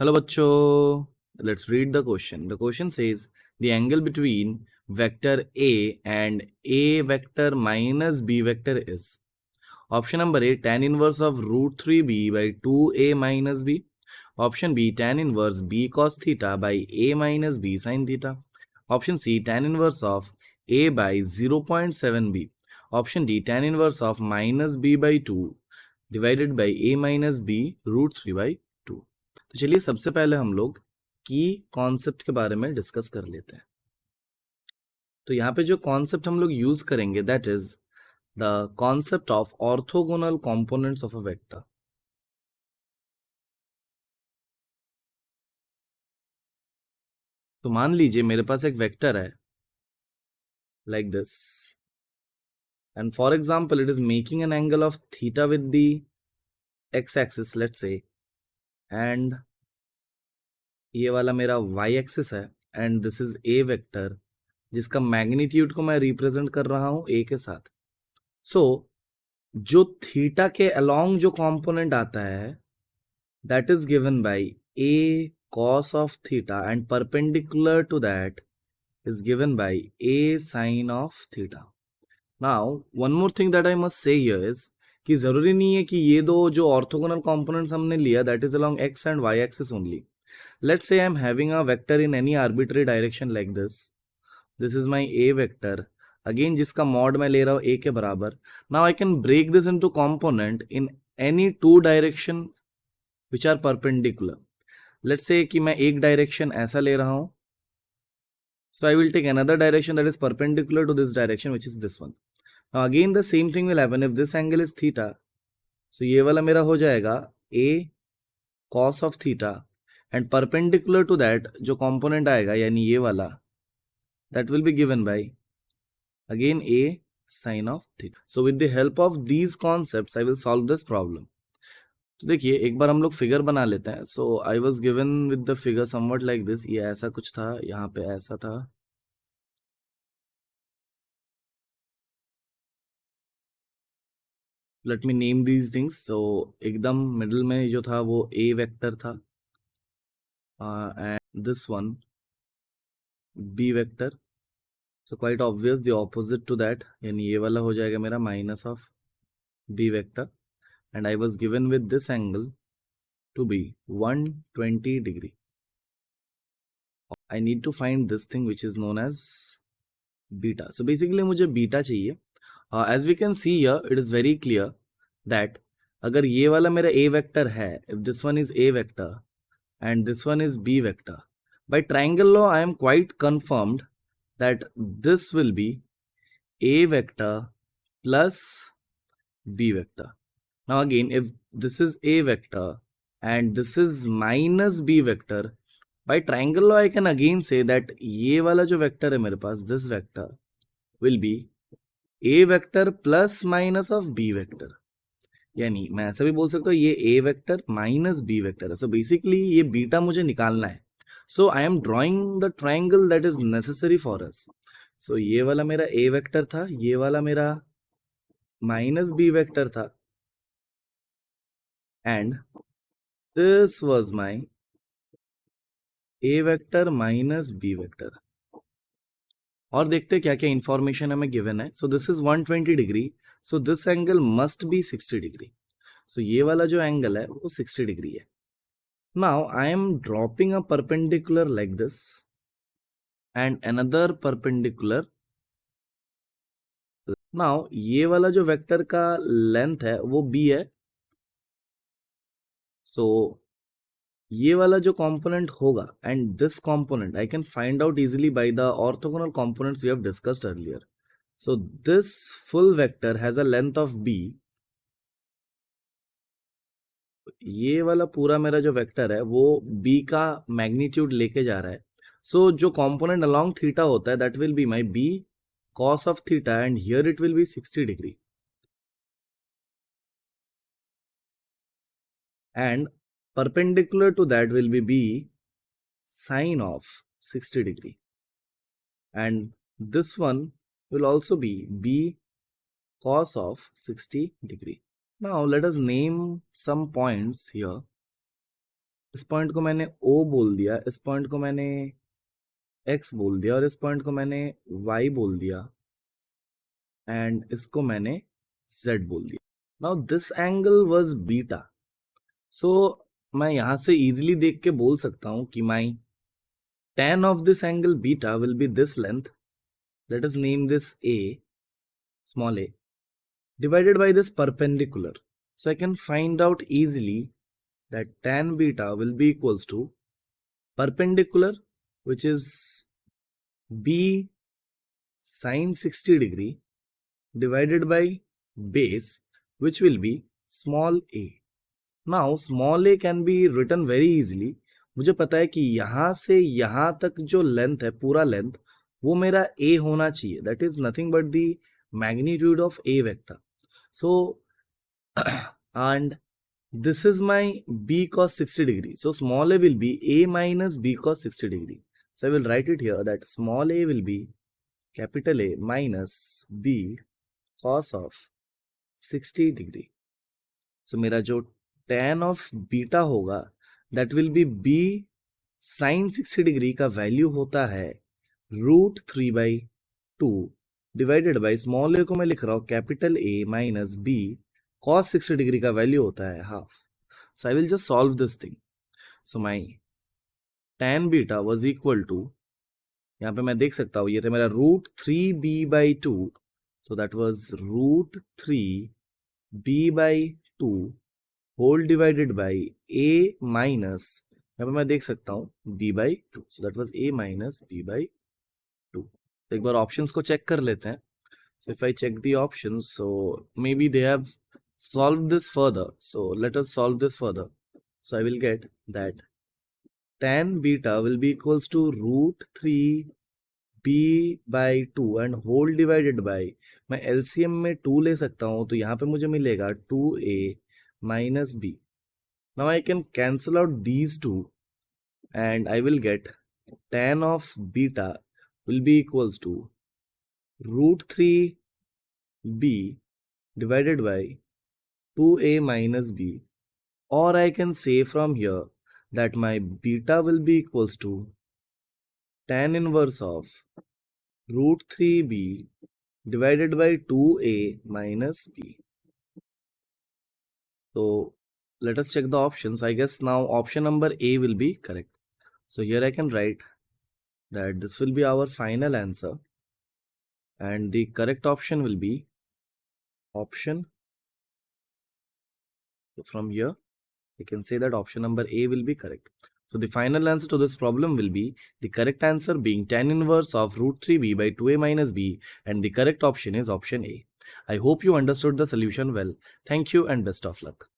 Hello bachcho, let's read the question. The question says the angle between vector A and A vector minus B vector is. Option number A, tan inverse of root 3b by 2a minus b. Option B, tan inverse b cos theta by a minus b sin theta. Option C, tan inverse of a by 0.7b. Option D, tan inverse of minus b by 2 divided by a minus b root 3 by 2. तो चलिए सबसे पहले हम लोग की concept के बारे में डिस्कस कर लेते हैं. तो यहाँ पे जो कॉन्सेप्ट हम लोग यूज करेंगे that is the concept of orthogonal components of a vector. तो मान लीजिए मेरे पास एक वेक्टर है like this and for example it is making an angle of theta with the x axis let's say and ये वाला मेरा वाई एक्सिस है and this is a vector जिसका मैग्नीट्यूड को मैं रिप्रेजेंट कर रहा हूं ए के साथ. सो जो थीटा के अलोंग जो कंपोनेंट आता है that is given by a cos of theta and perpendicular to that is given by a sin of theta. Now one more thing that I must say here is कि जरूरी नहीं है कि ये दो जो ऑर्थोगोनल कंपोनेंट्स हमने लिया that is along x and y axis only. Let's say I am having a vector in any arbitrary direction like this is my a vector again जिसका मॉड मैं ले रहा हूँ a के बराबर. Now I can break this into component in any two direction which are perpendicular. Let's say कि मैं एक डायरेक्शन ऐसा ले रहा हूं so I will take another direction that is perpendicular to this direction which is this one. Now again the same thing will happen if this angle is theta. So ये वाला मेरा हो जाएगा a cos of theta and perpendicular to that जो component आएगा यानी ये वाला that will be given by again a sin of theta. So with the help of these concepts I will solve this problem. तो देखिए एक बार हम लोग फिगर बना लेते हैं. So I was given with the figure something like this. ये ऐसा कुछ था, यहाँ पे ऐसा था. Let me name these things. So एकदम मिडल में जो था वो ए वेक्टर था and this one B vector. So quite obvious the opposite to that यानी ये वाला हो जाएगा मेरा minus of B vector and I was given with this angle to be 120 degree. I need to find this thing which is known as beta. So basically मुझे beta चाहिए. As we can see here, it is very clear that अगर ये वाला मेरा a vector है, if this one is a vector and this one is b vector, by triangle law I am quite confirmed that this will be a vector plus b vector. Now again, if this is a vector and this is minus b vector, by triangle law I can again say that ये वाला जो vector है मेरे पास this vector will be a vector plus minus of b vector. यानी मैं ऐसा भी बोल सकता हूँ ये a vector minus b vector है. So basically ये बीटा मुझे निकालना है. So I am drawing the triangle that is necessary for us. So ये वाला मेरा a vector था, ये वाला मेरा minus b vector था and this was my a vector minus b vector. और देखते क्या क्या इंफॉर्मेशन हमें गिवन है. So this is 120 degree. So this angle must be 60 degree. So ये वाला जो एंगल है वो 60 डिग्री है. Now I am dropping a perpendicular like this and another perpendicular. Now ये वाला जो वेक्टर का लेंथ है वो b है. सो ये वाला जो कंपोनेंट होगा and this component I can find out easily by the orthogonal components we have discussed earlier. So this full vector has a length of b. ये वाला पूरा मेरा जो वेक्टर है वो b का मैग्नीट्यूड लेके जा रहा है. सो जो कंपोनेंट अलोंग थीटा होता है that will be my b cos of theta and here it will be 60 degree and perpendicular to that will be b sin of 60 degree and this one will also be b cos of 60 degree. Now let us name some points here. इस point को मैंने O बोल दिया, इस point को मैंने X बोल दिया और इस पॉइंट को मैंने Y बोल दिया एंड इसको मैंने Z बोल दिया. Now this angle was beta. So मैं यहां से इजीली देख के बोल सकता हूं कि माई tan of this angle beta will be this length. Let us name this A, small a, divided by this perpendicular. So I can find out easily that tan beta will be equals to perpendicular, which is B sin 60 degree, divided by base, which will be small a. Now small a can be written very easily. मुझे पता है कि यहां से यहां तक जो length है, पूरा लेंथ, वो मेरा a होना चाहिए. That is nothing but the magnitude of a vector. So and this is my b cos 60 degree. So small a will be a minus b cos 60 degree. So I will write it here that small a will be capital A minus b cos of 60 degree. So मेरा जो tan of beta होगा that will be b sin 60 degree का value होता है √3/2 divided by small a को मैं लिख रहा हूँ capital A minus b cos 60 degree का वैल्यू होता है half. So I will just solve this thing. So my tan beta was equal to, यहाँ पे मैं देख सकता हूँ ये था मेरा √3b/2. So that was √3b/2 whole divided by a minus, यहाँ पे मैं देख सकता हूँ b/2. So that was a minus b/2. एक बार ऑप्शंस को चेक कर लेते हैं. So if I check the options, so maybe they have solved this further. So let us solve this further. So I will get that tan beta will be equals to √3b/2 and whole divided by, मैं LCM में 2 ले सकता हूँ तो यहाँ पे मुझे मिलेगा 2a minus b. Now I can cancel out these two and I will get tan of beta will be equals to √3b divided by 2a minus b, or I can say from here that my beta will be equals to tan inverse of √3b divided by 2a minus b. So let us check the options. I guess now option number A will be correct. So here I can write that this will be our final answer and the correct option will be option. So from here I can say that option number A will be correct. So the final answer to this problem will be the correct answer being tan inverse of √3b by 2a minus b, and the correct option is option A. I hope you understood the solution well. Thank you and best of luck.